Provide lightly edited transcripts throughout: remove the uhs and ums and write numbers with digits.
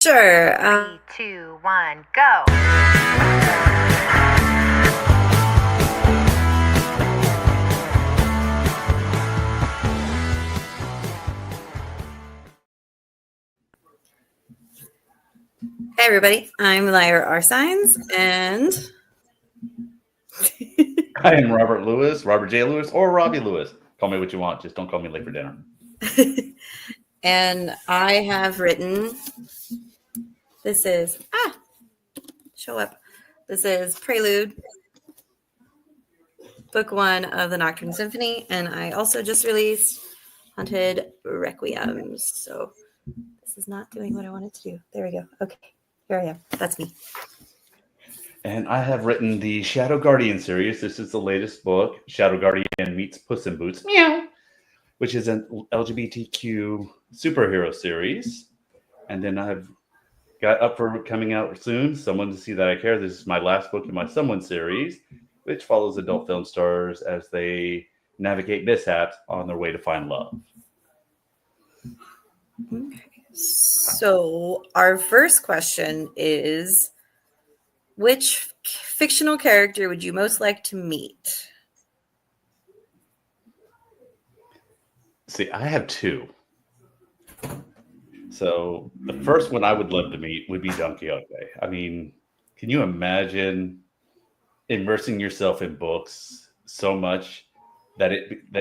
Sure. 3, 2, 1, go. Hey, everybody. I'm Lyra R. Saenz, and I am Robert Lewis, Robert J. Lewis, or Robby Lewis. Call me what you want. Just don't call me late for dinner. and I have written. This is show up. This is Prelude, Book 1 of the Nocturne Symphony, and I also just released Haunted Requiems. So this is not doing what I wanted to do. There we go. Okay, here I am. That's me. And I have written the Shadow Guardian series. This is the latest book, Shadow Guardian meets Puss in Boots, meow, which is an LGBTQ superhero series. And then I've got up for coming out soon, Someone to See That I Care. This is my last book in my Someone series, which follows adult film stars as they navigate mishaps on their way to find love. Okay. So our first question is, which fictional character would you most like to meet? See, I have two. So the first one I would love to meet would be Don Quixote. I mean, can you imagine immersing yourself in books so much that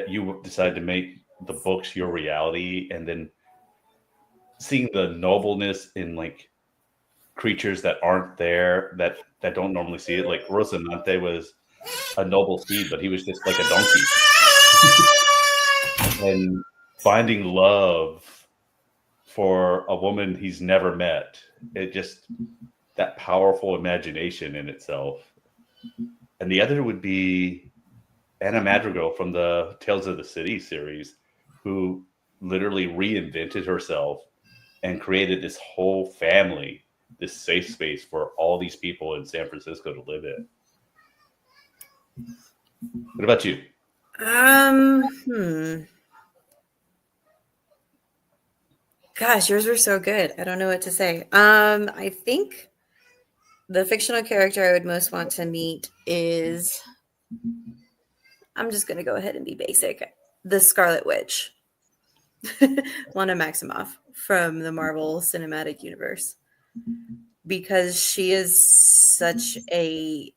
you decide to make the books your reality, and then seeing the nobleness in like creatures that aren't there, that don't normally see it. Like Rocinante was a noble steed, but he was just like a donkey. And finding love for a woman he's never met, it just, that powerful imagination in itself. And the other would be Anna Madrigal from the Tales of the City series, who literally reinvented herself and created this whole family, this safe space for all these people in San Francisco to live in. What about you? Gosh, yours were so good. I don't know what to say. I think the fictional character I would most want to meet is, I'm just going to go ahead and be basic, the Scarlet Witch. Wanda Maximoff from the Marvel Cinematic Universe. Because she is such a,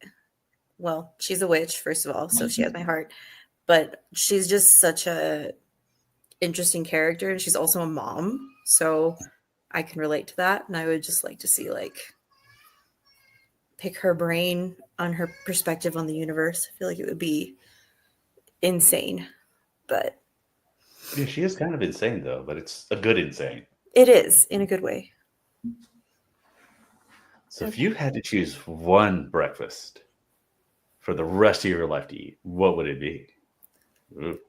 well, she's a witch, first of all, so she has my heart. But she's just such a interesting character, and she's also a mom, so I can relate to that. And I would just like to see, like, pick her brain on her perspective on the universe. I feel like it would be insane, but yeah, she is kind of insane though, but it's a good insane. It is, in a good way. So if you had to choose one breakfast for the rest of your life to eat, what would it be? Ooh.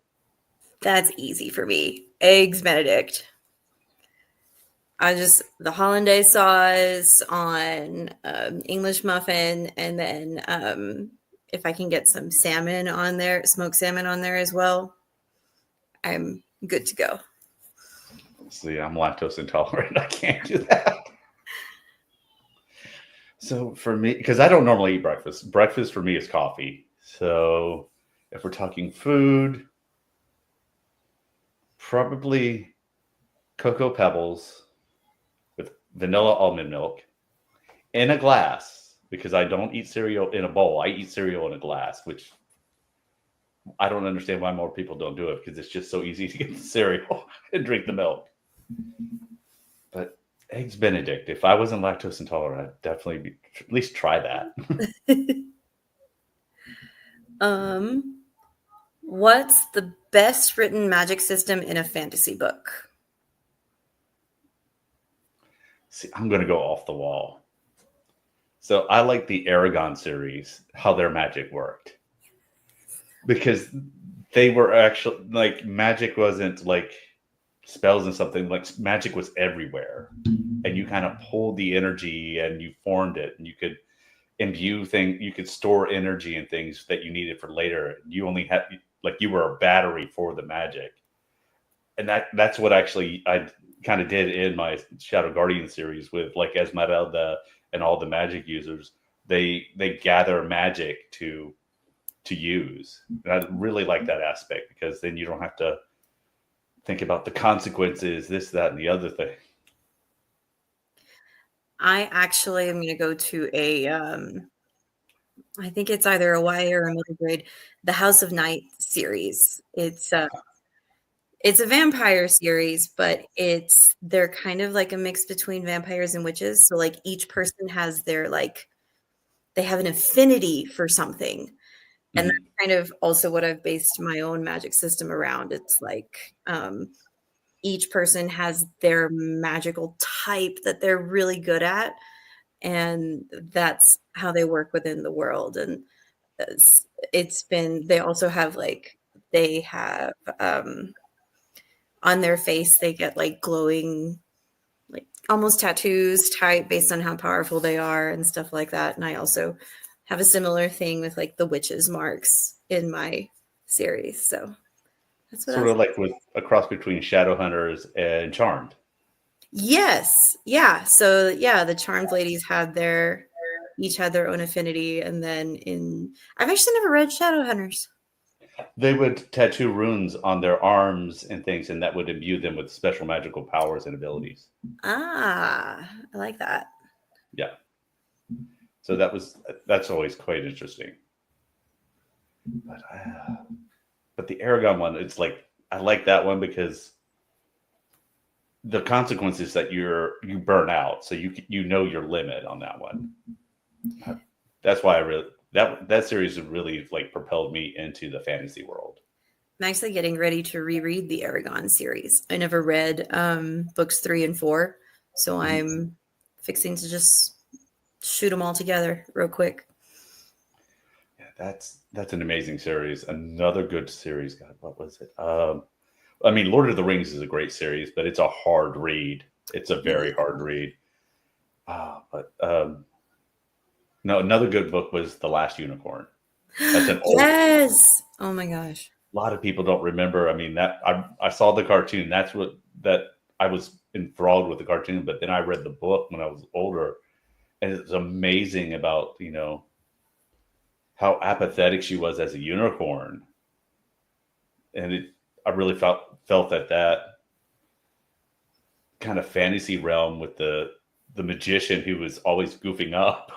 That's easy for me. Eggs Benedict. The hollandaise sauce on English muffin, and then if I can get some salmon on there, smoked salmon on there as well, I'm good to go. See, I'm lactose intolerant. I can't do that. So for me, because I don't normally eat breakfast for me is coffee. So if we're talking food, probably Cocoa Pebbles with vanilla almond milk in a glass, because I don't eat cereal in a bowl. I eat cereal in a glass, which I don't understand why more people don't do it, because it's just so easy to get the cereal and drink the milk. But Eggs Benedict, if I wasn't lactose intolerant, I'd definitely at least try that. What's the best written magic system in a fantasy book? See, I'm going to go off the wall. So I like the Aragon series, how their magic worked. Because they were actually, like, magic wasn't like spells and something, like magic was everywhere. And you kind of pulled the energy and you formed it, and you could imbue things, you could store energy and things that you needed for later. You only had, like, you were a battery for the magic. And that's what actually I kind of did in my Shadow Guardian series with like Esmeralda and all the magic users. They gather magic to use. And I really like that aspect because then you don't have to think about the consequences, this, that, and the other thing. I actually am going to go to I think it's either a YA or a middle grade, the House of Night series. It's a vampire series, but they're kind of like a mix between vampires and witches. So like each person has their like they have an affinity for something. And that's kind of also what I've based my own magic system around. It's like each person has their magical type that they're really good at. And that's how they work within the world. And they also have like, they have on their face, they get like glowing, like almost tattoos type based on how powerful they are and stuff like that. And I also have a similar thing with like the witches marks in my series. So that's what Sort of like with a cross between Shadowhunters and Charmed. Yes. Yeah. So yeah, the Charmed ladies each had their own affinity. And then I've actually never read Shadowhunters. They would tattoo runes on their arms and things, and that would imbue them with special magical powers and abilities. Ah, I like that. Yeah. So that's always quite interesting. But the Aragon one, it's like I like that one because the consequences that you burn out, so you know your limit on that one. That's why I really that series really like propelled me into the fantasy world. I'm actually getting ready to reread the Aragon series. I never read books 3 and 4, so I'm fixing to just shoot them all together real quick. Yeah, that's an amazing series. Another good series. God, what was it? I mean, Lord of the Rings is a great series, but it's a hard read. It's a very hard read. No, another good book was The Last Unicorn. That's an old. Yes. Oh my gosh. A lot of people don't remember. I mean, that I saw the cartoon. That I was enthralled with the cartoon, but then I read the book when I was older, and it's amazing about how apathetic she was as a unicorn, and I really felt that kind of fantasy realm with the magician who was always goofing up.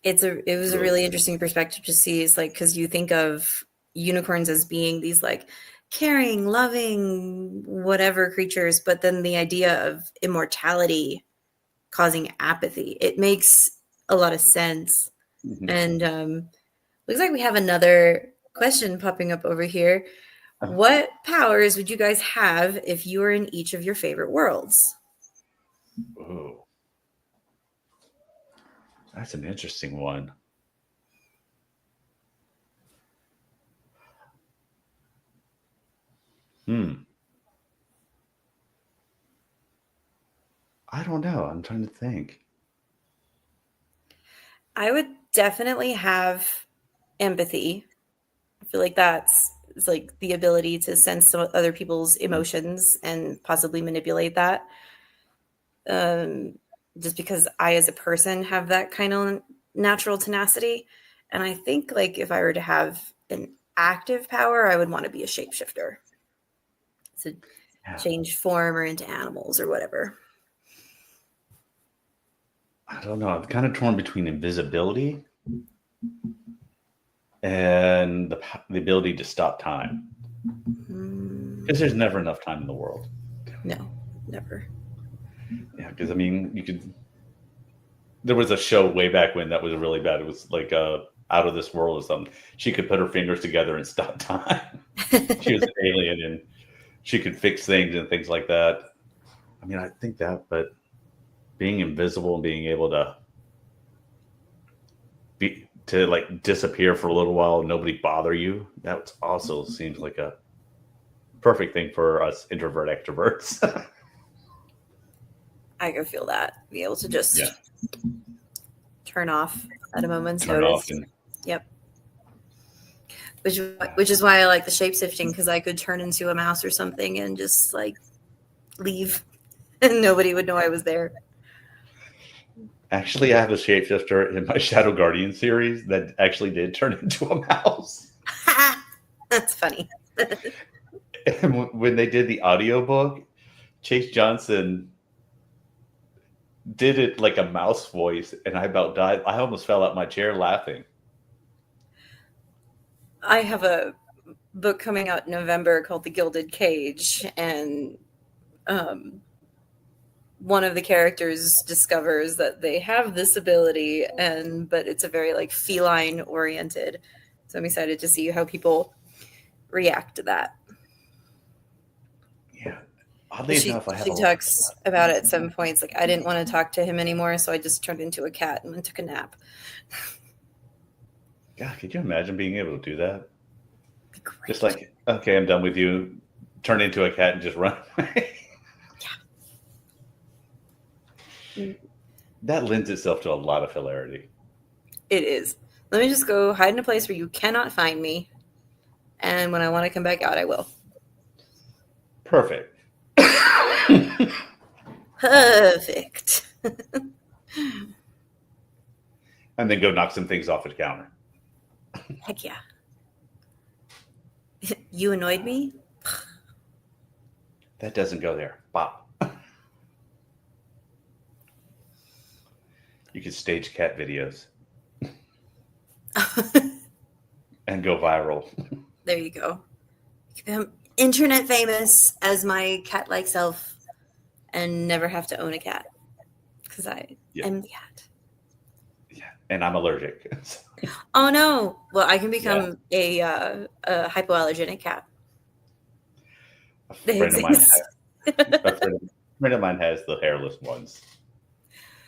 It was a really interesting perspective to see. Is like because you think of unicorns as being these like caring, loving, whatever creatures, but then the idea of immortality causing apathy, it makes a lot of sense. Mm-hmm. And looks like we have another question popping up over here. What powers would you guys have if you were in each of your favorite worlds? Oh, that's an interesting one. I don't know. I'm trying to think. I would definitely have empathy. I feel like it's like the ability to sense some other people's emotions and possibly manipulate that. Just because I, as a person, have that kind of natural tenacity. And I think like if I were to have an active power, I would want to be a shapeshifter. So change form or into animals or whatever. I don't know. I'm kind of torn between invisibility and the ability to stop time. Because there's never enough time in the world. No, never. Yeah, because I mean, there was a show way back when that was really bad. It was like Out of This World or something. She could put her fingers together and stop time. She was an alien and she could fix things and things like that. I mean, I think that, but being invisible and being able to like disappear for a little while and nobody bother you, that also seems like a perfect thing for us introvert extroverts. I can feel that. Be able to just turn off at a moment's notice. Yep. Which is why I like the shape shifting, because I could turn into a mouse or something and just like leave and nobody would know I was there. Actually, I have a shapeshifter in my Shadow Guardian series that actually did turn into a mouse. That's funny. And when they did the audiobook, Chase Johnson did it like a mouse voice, and I about died. I almost fell out my chair laughing. I have a book coming out in November called The Gilded Cage, and one of the characters discovers that they have this ability, but it's a very like feline oriented. So I'm excited to see how people react to that. Yeah. Oddly enough, she talks about it at some points. Like, I didn't want to talk to him anymore, so I just turned into a cat and took a nap. God, could you imagine being able to do that? Great. Just like, okay, I'm done with you. Turn into a cat and just run away. Yeah. That lends itself to a lot of hilarity. It is. Let me just go hide in a place where you cannot find me. And when I want to come back out, I will. Perfect. Perfect. And then go knock some things off the counter. Heck yeah. You annoyed me? That doesn't go there. Bop. You could stage cat videos. And go viral. There you go. I'm internet famous as my cat-like self and never have to own a cat because I am the cat. Yeah, and I'm allergic. Oh no! Well, I can become a hypoallergenic cat. A friend of mine has the hairless ones,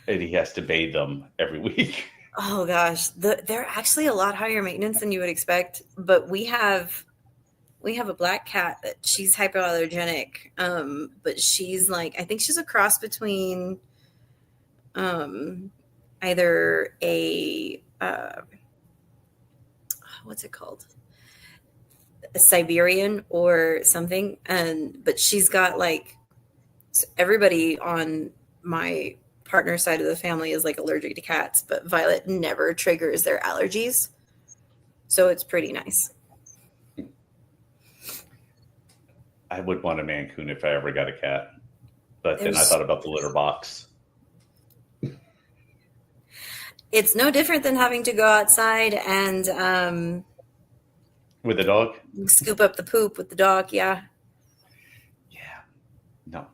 and he has to bathe them every week. Oh gosh, they're actually a lot higher maintenance than you would expect. But we have a black cat that she's hypoallergenic. But she's like, I think she's a cross between either a what's it called? A Siberian or something. But she's got like, everybody on my partner's side of the family is like allergic to cats, but Violet never triggers their allergies. So it's pretty nice. I would want a Mancoon if I ever got a cat. But then I thought about the litter box. It's no different than having to go outside and with a dog? Scoop up the poop with the dog, yeah. Yeah. No.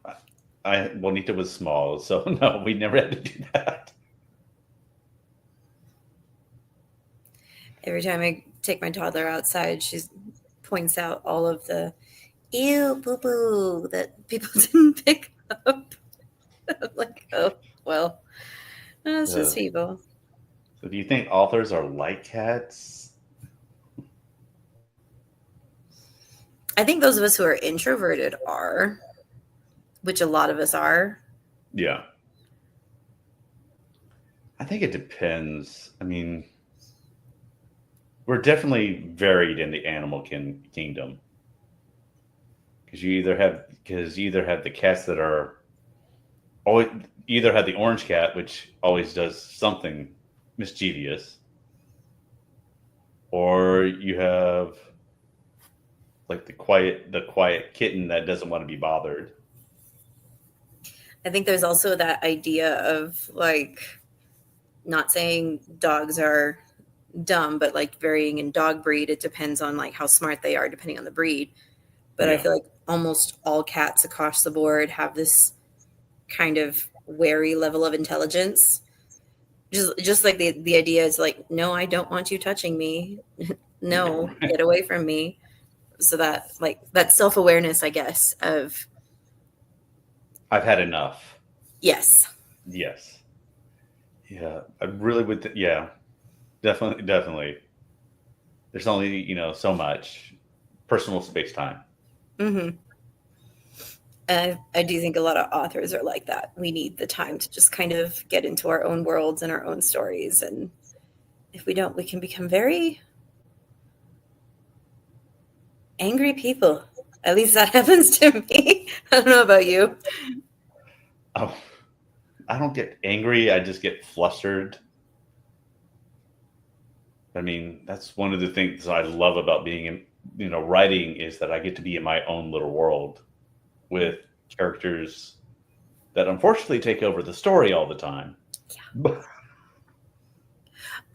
Juanita was small, so no, we never had to do that. Every time I take my toddler outside, she points out all of the ew, poo-poo that people didn't pick up. I'm like, oh, well, it's just people. So do you think authors are like cats? I think those of us who are introverted are, which a lot of us are. Yeah. I think it depends. I mean, we're definitely varied in the animal kingdom. Because you either have the cats that are always, either have the orange cat, which always does something mischievous, or you have like the quiet kitten that doesn't want to be bothered. I think there's also that idea of like, not saying dogs are dumb, but like varying in dog breed, it depends on like how smart they are depending on the breed. But yeah. I feel like almost all cats across the board have this kind of wary level of intelligence. Just like the idea is like, no, I don't want you touching me. No, get away from me. So that like that self-awareness, I guess, of I've had enough. Yes. Yes. Yeah, I really would. Yeah, definitely. There's only, so much personal space time. Mm-hmm. And I do think a lot of authors are like that. We need the time to just kind of get into our own worlds and our own stories. And if we don't, we can become very angry people. At least that happens to me. I don't know about you. Oh, I don't get angry. I just get flustered. I mean, that's one of the things I love about being in, writing is that I get to be in my own little world with characters that unfortunately take over the story all the time. Yeah.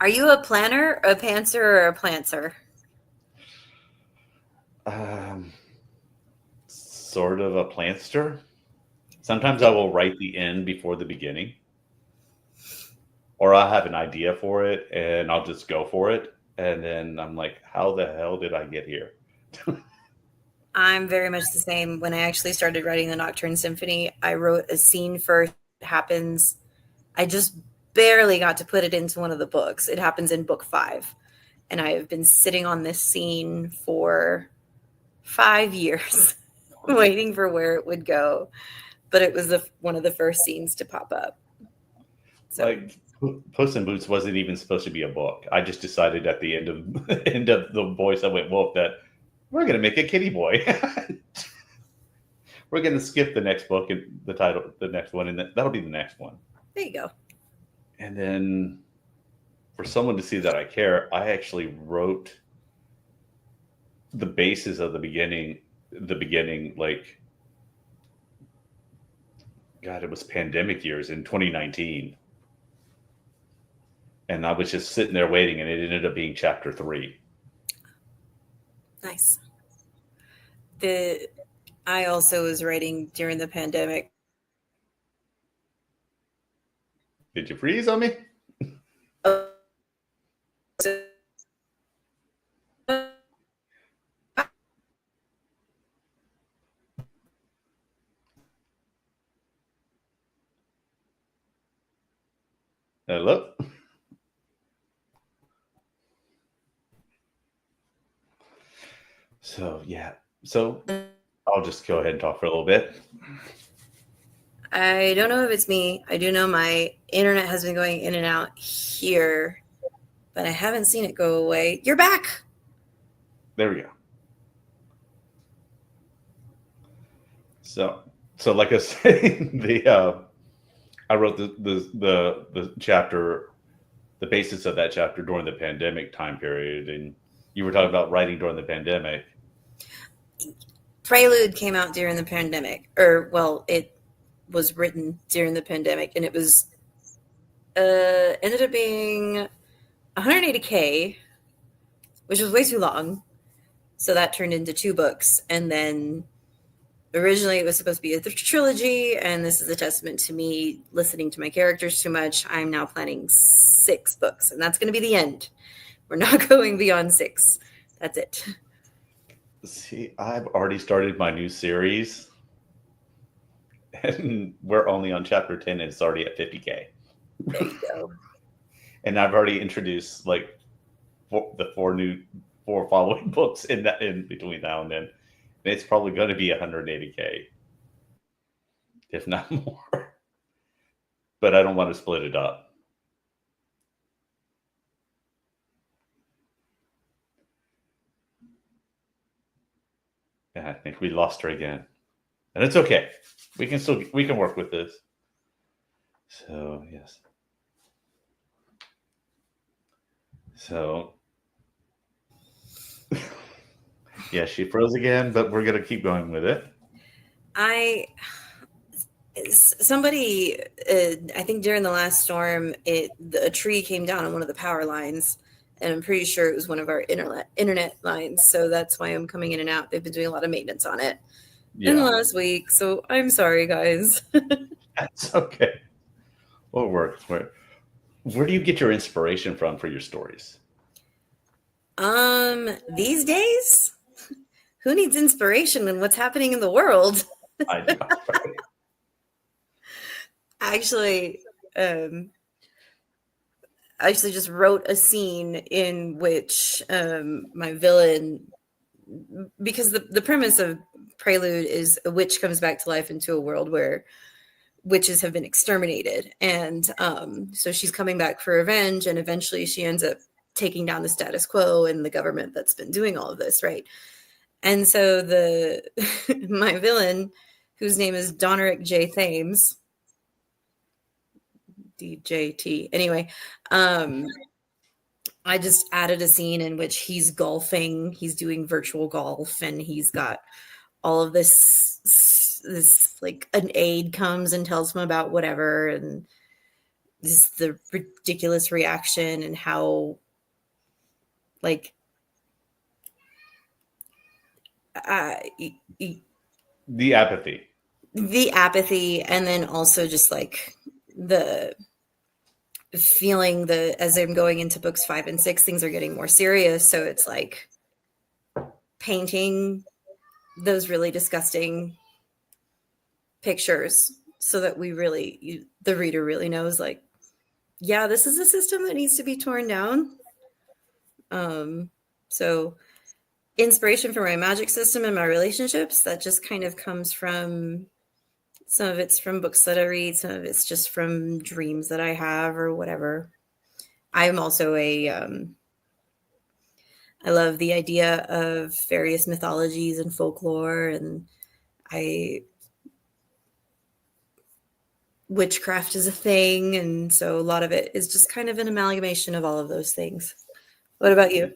Are you a planner, a pantser, or a plantser? Sort of a plantster. Sometimes I will write the end before the beginning, or I'll have an idea for it and I'll just go for it. And then I'm like, how the hell did I get here? I'm very much the same. When I actually started writing the Nocturne Symphony, I wrote a scene first. It happens. I just barely got to put it into one of the books. It happens in book 5. And I have been sitting on this scene for 5 years, waiting for where it would go. But it was one of the first scenes to pop up. So. Like Puss in Boots wasn't even supposed to be a book. I just decided at the end of the voice I went, well, that we're going to make a kitty boy. We're going to skip the next book and the title, the next one, and that'll be the next one. There you go. And then for someone to see that I care, I actually wrote the basis of the beginning, like, God, it was pandemic years in 2019. And I was just sitting there waiting, and it ended up being chapter 3. Nice. I also was writing during the pandemic. Did you freeze on me? Hello? So, yeah. So I'll just go ahead and talk for a little bit. I don't know if it's me. I do know my internet has been going in and out here, but I haven't seen it go away. You're back. There we go. So like I was saying, I wrote the chapter, the basis of that chapter during the pandemic time period, and you were talking about writing during the pandemic. Prelude came out during the pandemic, it was written during the pandemic, and it was ended up being 180K, which was way too long. So that turned into 2 books, and then originally it was supposed to be a trilogy, and this is a testament to me listening to my characters too much. I'm now planning 6 books, and that's going to be the end. We're not going beyond 6. That's it. See, I've already started my new series, and we're only on chapter 10, and it's already at 50K. There you go. And I've already introduced like the 4 following books in between now and then. And it's probably going to be 180K, if not more. But I don't want to split it up. Yeah, I think we lost her again. And it's okay. We can work with this. So, yes. So, yeah, she froze again, but we're going to keep going with it. Somebody, I think during the last storm, a tree came down on one of the power lines, and I'm pretty sure it was one of our internet lines. So that's why I'm coming in and out. They've been doing a lot of maintenance on it in the last week. So I'm sorry, guys. That's okay. What works? Where do you get your inspiration from for your stories? These days, who needs inspiration when what's happening in the world? I know, right? I actually just wrote a scene in which my villain, because the premise of Prelude is a witch comes back to life into a world where witches have been exterminated. And so she's coming back for revenge, and eventually she ends up taking down the status quo and the government that's been doing all of this, right? And so my villain, whose name is Donerick J. Thames, DJT. Anyway, I just added a scene in which he's golfing, he's doing virtual golf, and he's got all of this like an aide comes and tells him about whatever, and this the ridiculous reaction and how like The apathy. And then also just like the feeling that as I'm going into books 5 and 6, things are getting more serious. So it's like painting those really disgusting pictures so that the reader really knows, like, yeah, this is a system that needs to be torn down. So inspiration for my magic system and my relationships, that just kind of comes from, some of it's from books that I read, some of it's just from dreams that I have or whatever. I'm also I love the idea of various mythologies and folklore, and witchcraft is a thing, and so a lot of it is just kind of an amalgamation of all of those things. What about you?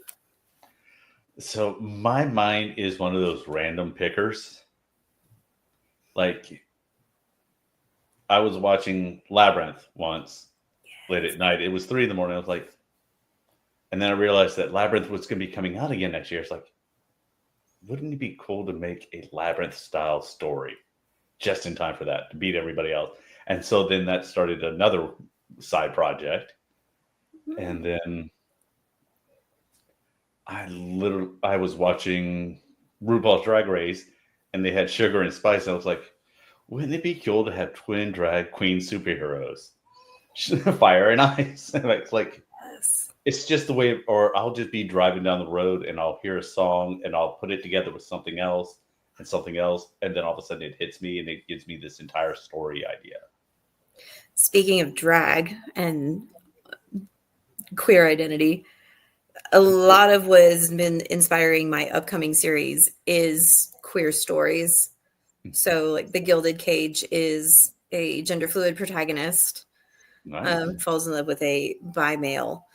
So my mind is one of those random pickers. Like, I was watching Labyrinth once late at night. It was 3 in the morning. I was like, and then I realized that Labyrinth was going to be coming out again next year. It's like, wouldn't it be cool to make a Labyrinth style story just in time for that, to beat everybody else? And so then that started another side project. And then I was watching RuPaul's Drag Race, and they had Sugar and Spice, and I was like, wouldn't it be cool to have twin drag queen superheroes? Fire and Ice. And it's like, Yes. it's just the way, or I'll just be driving down the road and I'll hear a song and I'll put it together with something else, and then all of a sudden it hits me and it gives me this entire story idea. Speaking of drag and queer identity, a lot of what has been inspiring my upcoming series is queer stories. So like The Gilded Cage is a gender fluid protagonist. Nice. Falls in love with a bi male.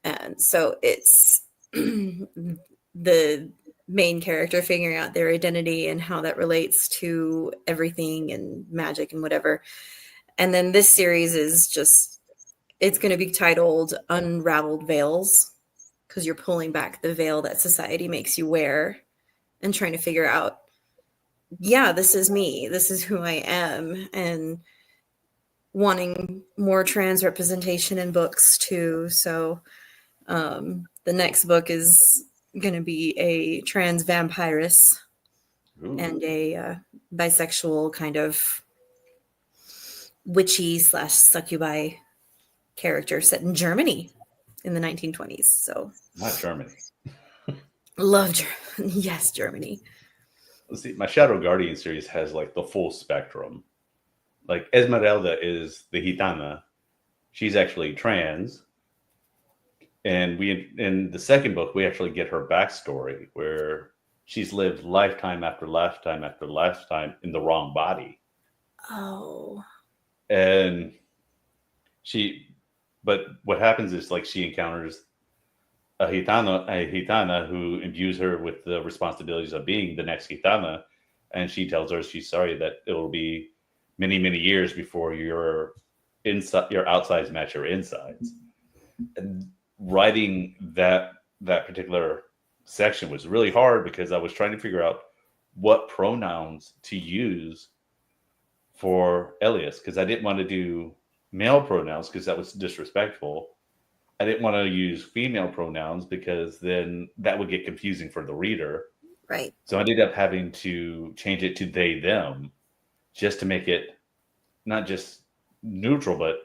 And so it's the main character figuring out their identity and how that relates to everything and magic and whatever. And then this series is just, it's going to be titled Unraveled Veils, because you're pulling back the veil that society makes you wear and trying to figure out, yeah, this is me, this is who I am, and wanting more trans representation in books too. So the next book is going to be a trans vampiress. Ooh. And a bisexual kind of witchy / succubi character set in Germany in the 1920s. So not Germany. Love Germany. Yes, Germany. Let's see, my Shadow Guardian series has like the full spectrum. Like Esmeralda is the Gitana. She's actually trans. And in the second book, we actually get her backstory where she's lived lifetime after lifetime after lifetime in the wrong body. Oh. And but what happens is, like, she encounters a gitana who imbues her with the responsibilities of being the next gitana, and she tells her she's sorry that it will be many, many years before your outsides match your insides. And writing that particular section was really hard because I was trying to figure out what pronouns to use for Elias, because I didn't want to do male pronouns because that was disrespectful. I didn't want to use female pronouns because then that would get confusing for the reader. Right. So I ended up having to change it to they, them, just to make it not just neutral, but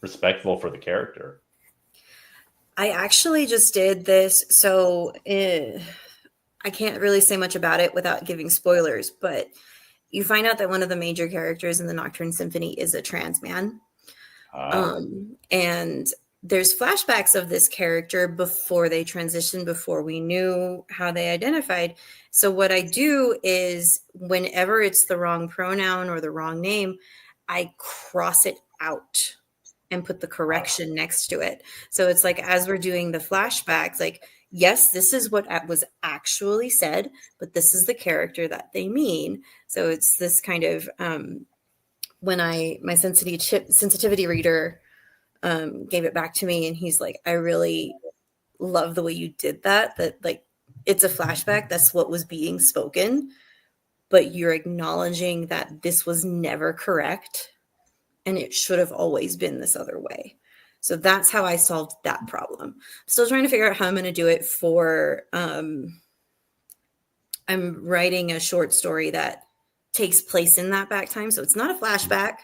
respectful for the character. I actually just did this, so I can't really say much about it without giving spoilers, but you find out that one of the major characters in the Nocturne Symphony is a trans man. And there's flashbacks of this character before they transitioned, before we knew how they identified. So what I do is whenever it's the wrong pronoun or the wrong name, I cross it out and put the correction next to it. So it's like, as we're doing the flashbacks, like, yes, this is what was actually said, but this is the character that they mean. So it's this kind of, when my sensitivity reader gave it back to me, and he's like, I really love the way you did that like, it's a flashback, that's what was being spoken, but you're acknowledging that this was never correct and it should have always been this other way. So that's how I solved that problem. Still trying to figure out how I'm going to do it for I'm writing a short story that takes place in that back time, so it's not a flashback,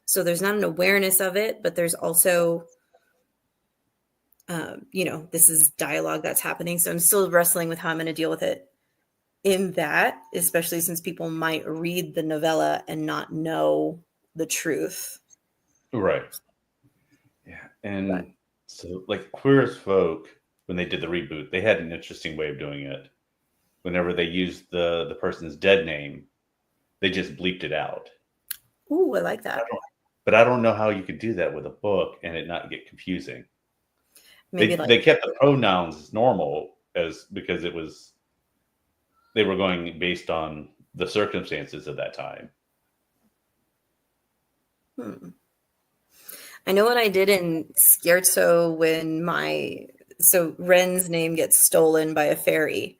so there's not an awareness of it, but there's also this is dialogue that's happening. So I'm still wrestling with how I'm going to deal with it in that, especially since people might read the novella and not know the truth. Right. Yeah. And so, like, Queer as Folk, when they did the reboot, they had an interesting way of doing it. Whenever they used the person's dead name, they just bleeped it out. Ooh, I like that. But I don't know how you could do that with a book and it not get confusing. Maybe they kept the pronouns normal because they were going based on the circumstances of that time. I know what I did in Scherzo when Ren's name gets stolen by a fairy.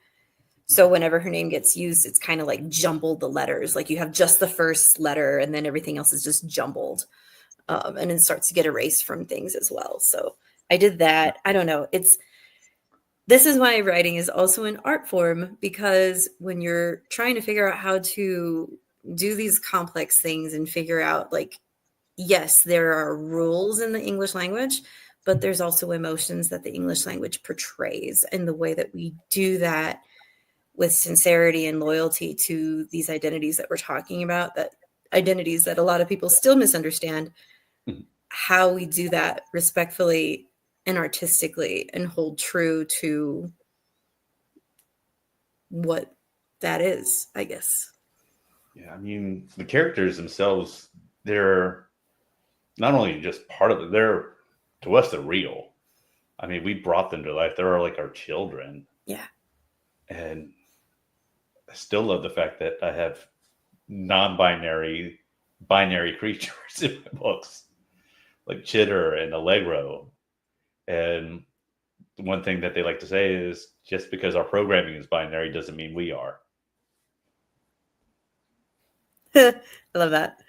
So whenever her name gets used, it's kind of like jumbled the letters. Like you have just the first letter and then everything else is just jumbled. And it starts to get erased from things as well. So I did that. I don't know. This is why writing is also an art form, because when you're trying to figure out how to do these complex things and figure out, like, yes, there are rules in the English language, but there's also emotions that the English language portrays, and the way that we do that with sincerity and loyalty to these identities that we're talking about, that identities that a lot of people still misunderstand, how we do that respectfully and artistically and hold true to what that is, I guess. Yeah, I mean, the characters themselves, they're not only just part of it, to us, they're real. I mean, we brought them to life. They're like our children. Yeah. And I still love the fact that I have non-binary, binary creatures in my books, like Chitter and Allegro. And one thing that they like to say is, just because our programming is binary doesn't mean we are. I love that.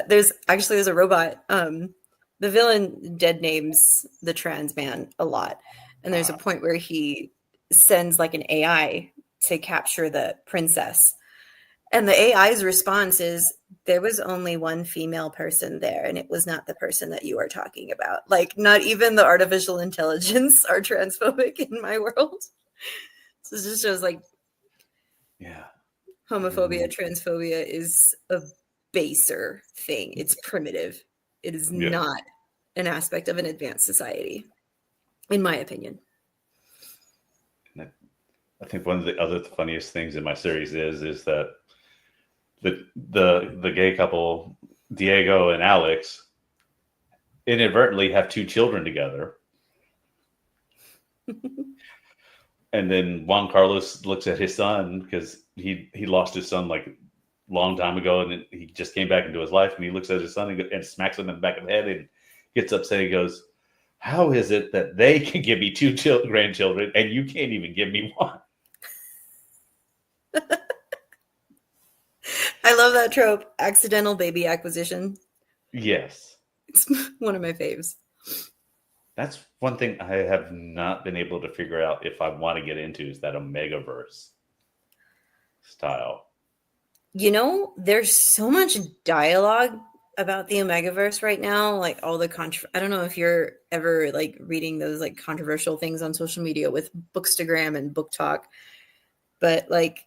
There's a robot. The villain dead names the trans man a lot. And there's a point where he sends like an AI to capture the princess. And the AI's response is, there was only one female person there, and it was not the person that you are talking about. Like, not even the artificial intelligence are transphobic in my world. So it just shows, like, yeah, homophobia, transphobia is a baser thing. It's primitive. It is not an aspect of an advanced society, in my opinion. I think one of the other funniest things in my series is that the gay couple, Diego and Alex, inadvertently have two children together. And then Juan Carlos looks at his son, because he lost his son like a long time ago, and he just came back into his life, and he looks at his son and smacks him in the back of the head and gets upset. He goes, how is it that they can give me two grandchildren and you can't even give me one? I love that trope. Accidental baby acquisition. Yes. It's one of my faves. That's one thing I have not been able to figure out if I want to get into, is that Omegaverse style. You know, there's so much dialogue about the Omegaverse right now. Like all the I don't know if you're ever like reading those like controversial things on social media with Bookstagram and Book Talk, but like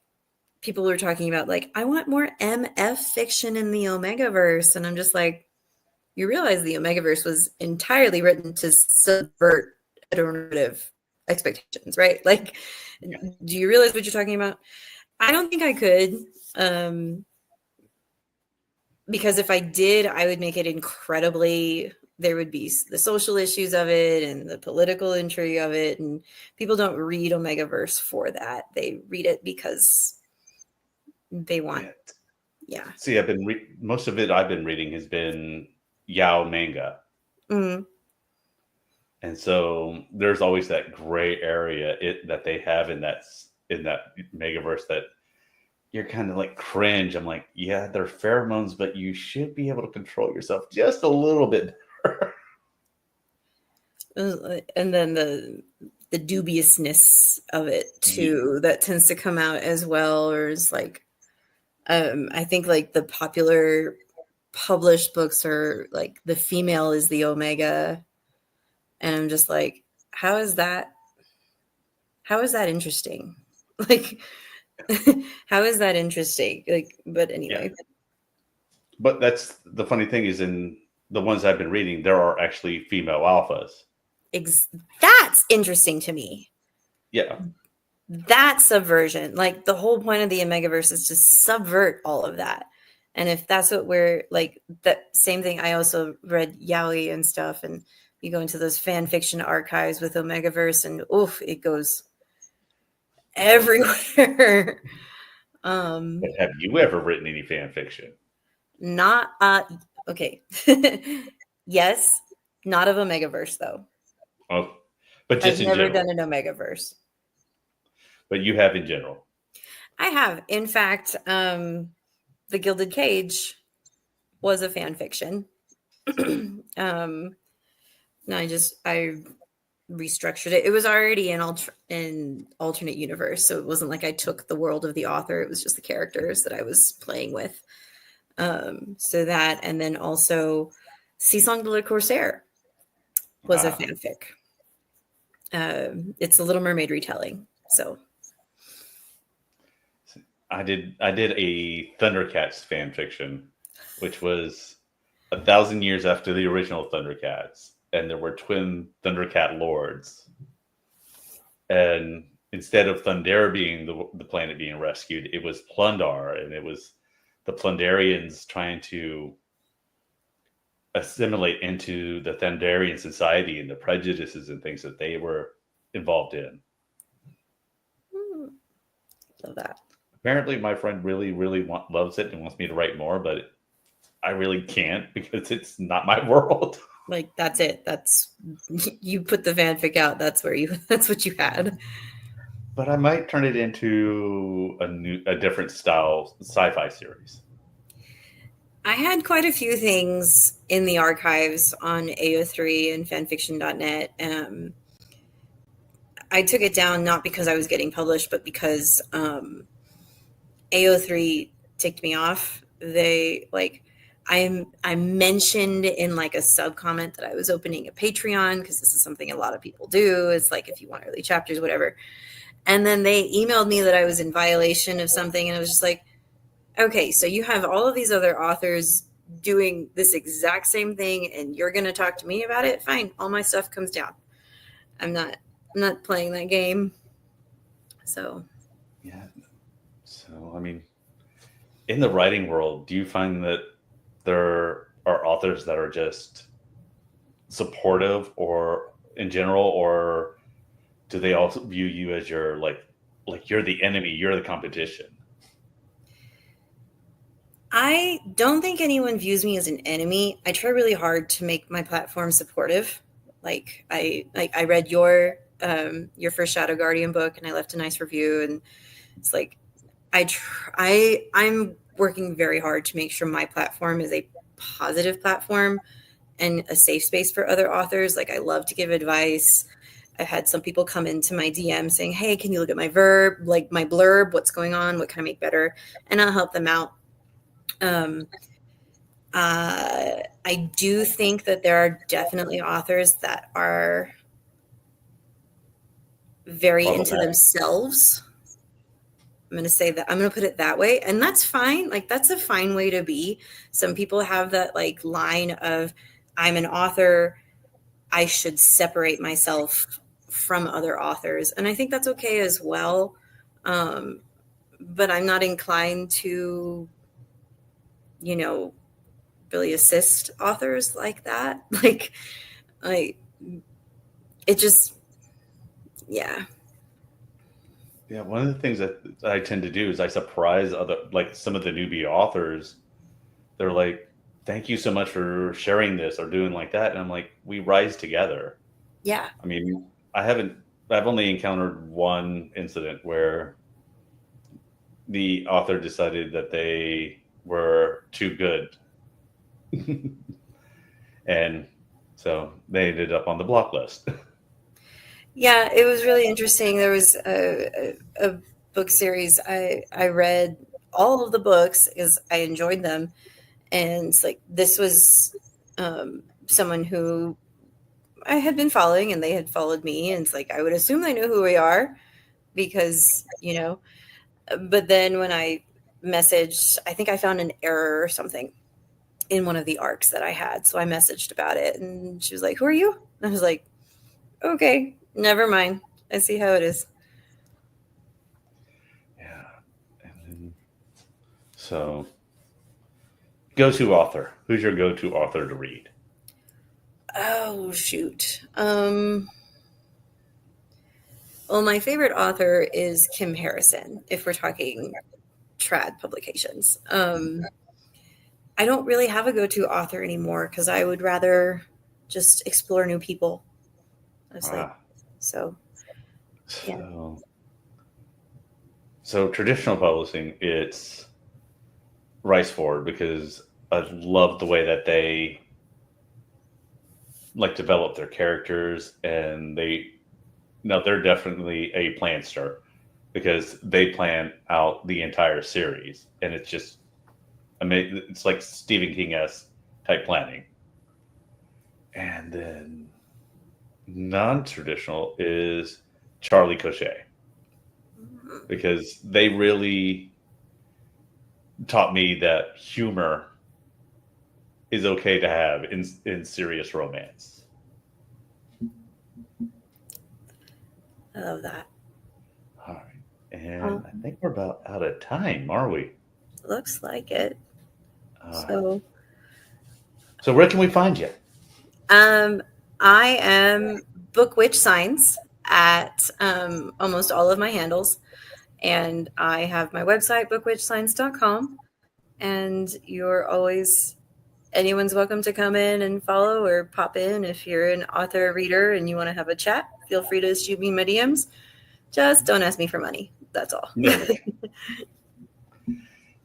people are talking about like, I want more MF fiction in the Omegaverse, and I'm just like, you realize the Omegaverse was entirely written to subvert heteronormative expectations, right? Like, Yeah. do you realize what you're talking about? I don't think I could. Because if I did, I would make it incredibly, there would be the social issues of it and the political intrigue of it. And people don't read Omegaverse for that. They read it because they want, yeah. See, I've been most of it I've been reading has been Yao manga. Mm. And so there's always that gray area that they have in that Megaverse that you're kind of like cringe. I'm like, yeah, they're pheromones, but you should be able to control yourself just a little bit better. And then the dubiousness of it too, that tends to come out as well, or is like, I think like the popular published books are like the female is the Omega, and I'm just like, how is that interesting? Like, how is that interesting? Like, but anyway. Yeah. But that's the funny thing is, in the ones I've been reading, there are actually female alphas. That's interesting to me. Yeah. That subversion, like the whole point of the Omegaverse is to subvert all of that. And if that's what we're like, that same thing, I also read yaoi and stuff, and you go into those fan fiction archives with Omegaverse, and oof, it goes everywhere. But have you ever written any fan fiction? Not okay. Yes, not of Omegaverse though. Oh, but just I've never done an Omegaverse. But you have in general. I have. In fact, The Gilded Cage was a fan fiction. No, I restructured it. It was already an alternate universe, so it wasn't like I took the world of the author. It was just the characters that I was playing with. So that, and then also Sisong de la Corsair was a fanfic. It's a Little Mermaid retelling. So I did a Thundercats fan fiction, which was 1,000 years after the original Thundercats, and there were twin Thundercat lords. And instead of Thundera being the planet being rescued, it was Plundar, and it was the Plundarians trying to assimilate into the Thundarian society and the prejudices and things that they were involved in. Love that. Apparently, my friend really, really loves it and wants me to write more, but I really can't because it's not my world. Like, that's it. That's, you put the fanfic out. That's what you had. But I might turn it into a different style sci-fi series. I had quite a few things in the archives on AO3 and fanfiction.net. I took it down not because I was getting published, but because AO3 ticked me off. They like, I mentioned in like a sub comment that I was opening a Patreon because this is something a lot of people do. It's like, if you want early chapters, whatever. And then they emailed me that I was in violation of something. And I was just like, okay, so you have all of these other authors doing this exact same thing and you're going to talk to me about it? Fine. All my stuff comes down. I'm not playing that game. So. Yeah. So, I mean, in the writing world, do you find that there are authors that are just supportive or in general, or do they also view you as your like you're the enemy, you're the competition? I don't think anyone views me as an enemy. I try really hard to make my platform supportive. Like I read your first Shadow Guardian book and I left a nice review, and it's like I'm working very hard to make sure my platform is a positive platform and a safe space for other authors. Like, I love to give advice. I've had some people come into my DM saying, hey, can you look at my my blurb? What's going on? What can I make better? And I'll help them out. I do think that there are definitely authors that are very into themselves, I'm going to say that I'm going to put it that way. And that's fine. Like, that's a fine way to be. Some people have that like line of, I'm an author, I should separate myself from other authors. And I think that's okay as well. But I'm not inclined to, you know, really assist authors like that. Like it just, yeah. Yeah, one of the things that I tend to do is I surprise other, like some of the newbie authors. They're like, "Thank you so much for sharing this or doing like that," and I'm like, "We rise together." Yeah. I mean, I've only encountered one incident where the author decided that they were too good, and so they ended up on the block list. Yeah, it was really interesting. There was a book series. I read all of the books because I enjoyed them. And like, this was someone who I had been following and they had followed me. And it's like, I would assume they know who we are because, you know, but then when I messaged, I think I found an error or something in one of the arcs that I had. So I messaged about it and she was like, "Who are you?" And I was like, "Okay, never mind. I see how it is." Yeah, and then, so go-to author. Who's your go-to author to read? Oh, shoot. Well, my favorite author is Kim Harrison, if we're talking trad publications. I don't really have a go-to author anymore because I would rather just explore new people. I was like, so yeah. So traditional publishing, it's Rice Ford because I love the way that they like develop their characters, and they're definitely a planster because they plan out the entire series, and it's just amazing. It's like Stephen King-esque type planning. And then non-traditional is Charlie Cochet because they really taught me that humor is okay to have in serious romance. I love that. All right. And I think we're about out of time, are we? Looks like it. So where can we find you? I am Book Witch Signs at almost all of my handles. And I have my website, bookwitchsigns.com. And anyone's welcome to come in and follow or pop in. If you're an author or reader and you want to have a chat, feel free to shoot me my DMs. Just don't ask me for money. That's all.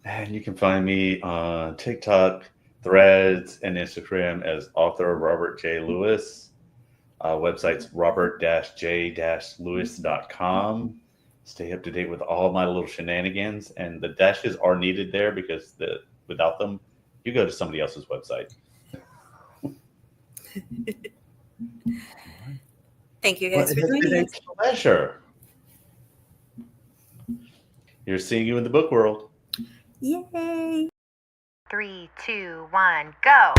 And you can find me on TikTok, Threads, and Instagram as author Robert J. Lewis. Website's robert-j-lewis.com. Stay up to date with all my little shenanigans, and the dashes are needed there because without them, you go to somebody else's website. Thank you guys for joining us. Pleasure. You're seeing you in the book world. Yay! 3, 2, 1, go.